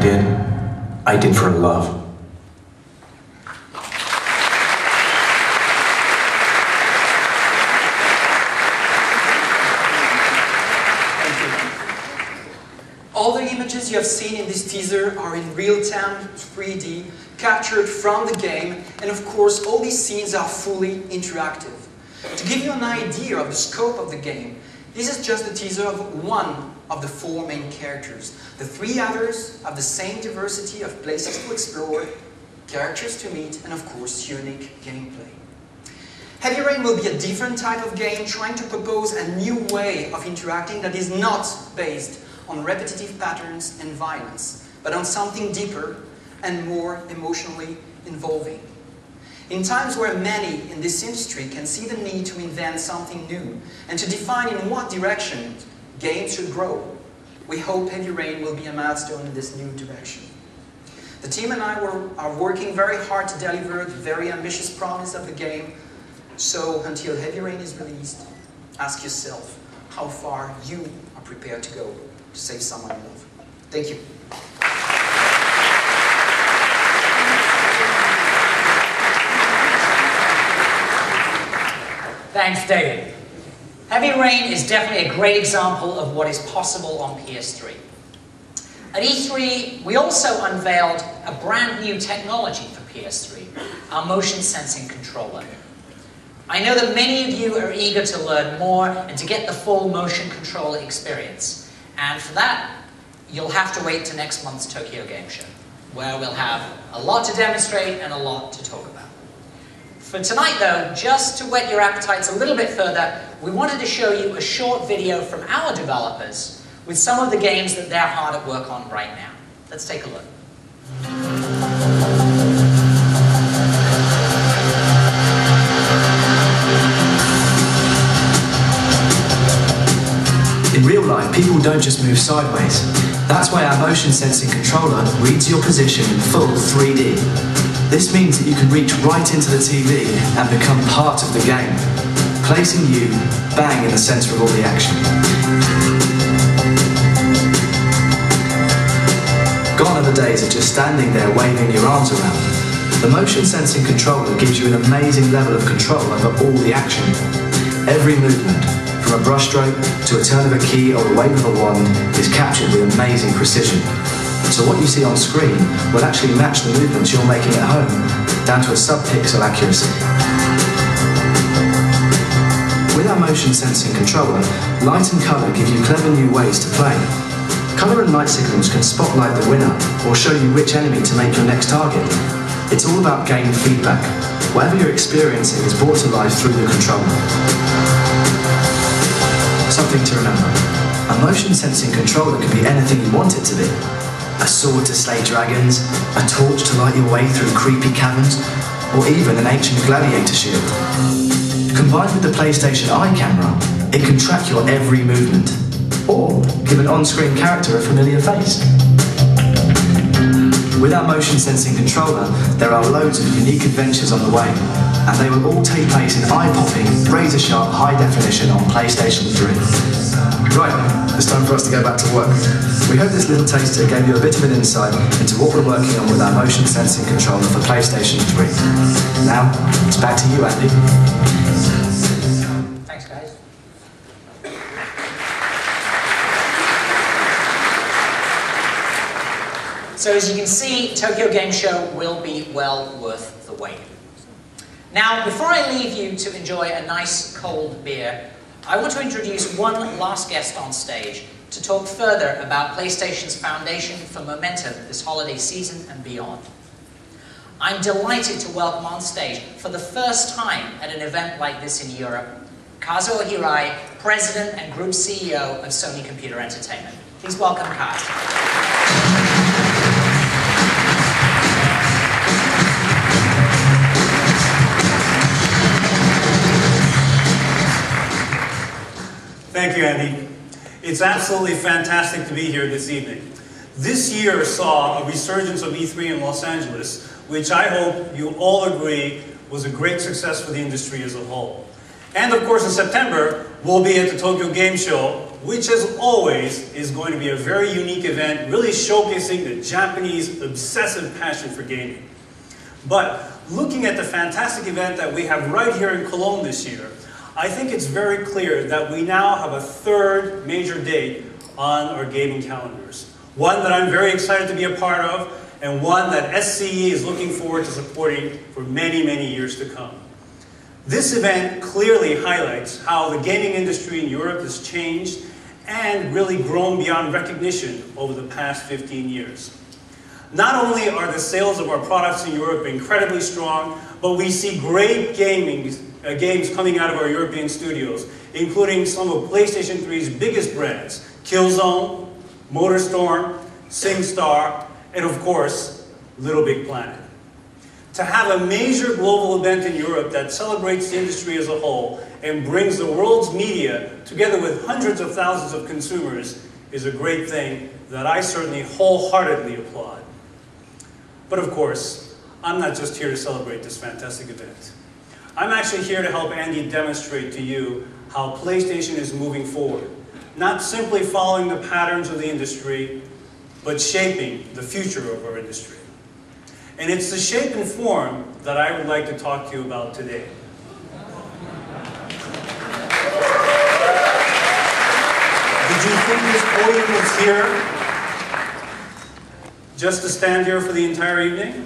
I did for love. All the images you have seen in this teaser are in real-time 3D, captured from the game, and of course all these scenes are fully interactive. To give you an idea of the scope of the game, this is just a teaser of one of the 4 main characters. The 3 others have the same diversity of places to explore, characters to meet, and of course unique gameplay. Heavy Rain will be a different type of game, trying to propose a new way of interacting that is not based on repetitive patterns and violence, but on something deeper and more emotionally involving. In times where many in this industry can see the need to invent something new and to define in what direction games should grow, we hope Heavy Rain will be a milestone in this new direction. The team and I are working very hard to deliver the very ambitious promise of the game, so until Heavy Rain is released, ask yourself how far you are prepared to go to save someone you love. Thank you. Thanks, David. Heavy Rain is definitely a great example of what is possible on PS3. At E3, we also unveiled a brand new technology for PS3, our motion sensing controller. I know that many of you are eager to learn more and to get the full motion controller experience. And for that, you'll have to wait to next month's Tokyo Game Show, where we'll have a lot to demonstrate and a lot to talk about. For tonight though, just to whet your appetites a little bit further, we wanted to show you a short video from our developers with some of the games that they're hard at work on right now. Let's take a look. In real life, people don't just move sideways. That's why our motion sensing controller reads your position in full 3D. This means that you can reach right into the TV and become part of the game, placing you bang in the centre of all the action. Gone are the days of just standing there waving your arms around. The motion sensing controller gives you an amazing level of control over all the action. Every movement, from a brushstroke to a turn of a key or a wave of a wand, is captured with amazing precision. So what you see on screen will actually match the movements you're making at home, down to a sub-pixel accuracy. With our motion sensing controller, light and colour give you clever new ways to play. Colour and light signals can spotlight the winner or show you which enemy to make your next target. It's all about game feedback. Whatever you're experiencing is brought to life through the controller. Something to remember. A motion sensing controller can be anything you want it to be. A sword to slay dragons, a torch to light your way through creepy caverns, or even an ancient gladiator shield. Combined with the PlayStation Eye camera, it can track your every movement, or give an on-screen character a familiar face. With our motion sensing controller, there are loads of unique adventures on the way, and they will all take place in eye-popping, razor-sharp high definition on PlayStation 3. Right, it's time for us to go back to work. We hope this little taster gave you a bit of an insight into what we're working on with our motion sensing controller for PlayStation 3. Now, it's back to you, Andy. Thanks, guys. So as you can see, Tokyo Game Show will be well worth the wait. Now, before I leave you to enjoy a nice cold beer, I want to introduce one last guest on stage to talk further about PlayStation's foundation for momentum this holiday season and beyond. I'm delighted to welcome on stage, for the first time at an event like this in Europe, Kazuo Hirai, President and Group CEO of Sony Computer Entertainment. Please welcome Kaz. Thank you, Andy. It's absolutely fantastic to be here this evening. This year saw a resurgence of E3 in Los Angeles, which I hope you all agree was a great success for the industry as a whole. And of course in September, we'll be at the Tokyo Game Show, which as always is going to be a very unique event, really showcasing the Japanese obsessive passion for gaming. But looking at the fantastic event that we have right here in Cologne this year, I think it's very clear that we now have a third major date on our gaming calendars. One that I'm very excited to be a part of, and one that SCE is looking forward to supporting for many, many years to come. This event clearly highlights how the gaming industry in Europe has changed and really grown beyond recognition over the past 15 years. Not only are the sales of our products in Europe incredibly strong, but we see great games coming out of our European studios, including some of PlayStation 3's biggest brands, Killzone, MotorStorm, SingStar, and of course, Little Big Planet. To have a major global event in Europe that celebrates the industry as a whole and brings the world's media together with hundreds of thousands of consumers is a great thing that I certainly wholeheartedly applaud. But of course, I'm not just here to celebrate this fantastic event. I'm actually here to help Andy demonstrate to you how PlayStation is moving forward, not simply following the patterns of the industry, but shaping the future of our industry. And it's the shape and form that I would like to talk to you about today. Did you think this podium was here just to stand here for the entire evening?